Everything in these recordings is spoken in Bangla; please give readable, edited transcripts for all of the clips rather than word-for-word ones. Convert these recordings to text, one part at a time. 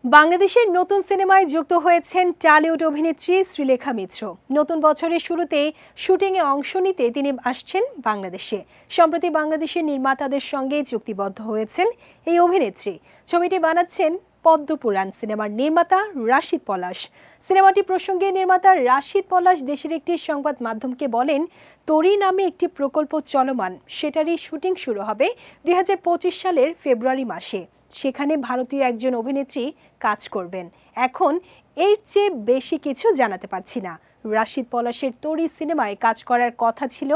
বাংলাদেশের নতুন সিনেমায় যুক্ত হয়েছেন টলিউড অভিনেত্রী শ্রীলেখা মিত্র। নতুন বছরের শুরুতেই শুটিংয়ে অংশ নিতে তিনি আসছেন বাংলাদেশে। সম্প্রতি বাংলাদেশের নির্মাতাদের সঙ্গে চুক্তিবদ্ধ হয়েছেন এই অভিনেত্রী। ছবিটি বানাচ্ছেন পদ্মপুরাণ সিনেমার নির্মাতা রাশিদ পলাশ। সিনেমাটি প্রসঙ্গে নির্মাতা রাশিদ পলাশ দেশের একটি সংবাদ মাধ্যমকে বলেন, তরি নামে একটি প্রকল্প চলমান, সেটারই শুটিং শুরু হবে ২০২৫ সালের ফেব্রুয়ারি মাসে। সেখানে ভারতীয় একজন অভিনেত্রী কাজ করবেন। এখন এর চেয়ে বেশি কিছু জানাতে পারছি না। রাশিদ পলাশের তরি সিনেমায় কাজ করার কথা ছিল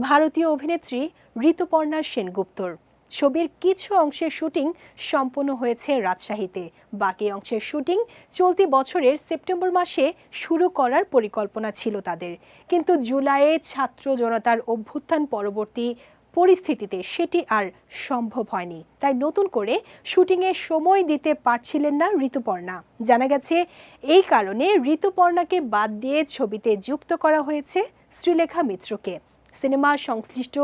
ভারতীয় অভিনেত্রী ঋতুপর্ণা সেনগুপ্তর। ছবির কিছু অংশের শুটিং সম্পন্ন হয়েছে রাজশাহীতে। বাকি অংশের শুটিং চলতি বছরের সেপ্টেম্বর মাসে শুরু করার পরিকল্পনা ছিল তাদের, কিন্তু জুলাইয়ে ছাত্র জনতার অভ্যুত্থান পরবর্তী পরিস্থিতিতে সেটি আর সম্ভব হয়নি। তাই নতুন করে শুটিংয়ে সময় দিতে পারছিলেন না ঋতুপর্ণা। জানা গেছে এই কারণে ঋতুপর্ণাকে বাদ দিয়ে ছবিতে যুক্ত করা হয়েছে শ্রীলেখা মিত্রকে। সিনেমা সংশ্লিষ্ট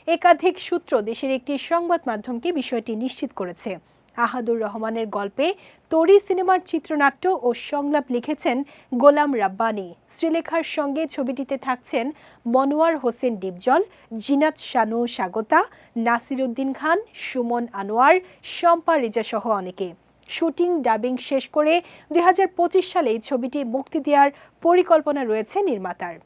একাধিক সূত্র দেশের একটি সংবাদ মাধ্যমকে বিষয়টি নিশ্চিত করেছে। আহাদুর রহমানের গল্পে তরি সিনেমার চিত্রনাট্য ও সংলাপ লিখেছেন গোলাম রাব্বানী। শ্রীলেখার সঙ্গে ছবিটিতে থাকছেন মনোয়ার হোসেন ডিপজল, জিনাত শানু স্বাগতা, নাসির উদ্দিন খান, সুমন আনোয়ার, শম্পা রেজা সহ অনেকে। শুটিং ডাবিং শেষ করে ২০২৫ সালে ছবিটি মুক্তি দেওয়ার পরিকল্পনা রয়েছে নির্মাতার।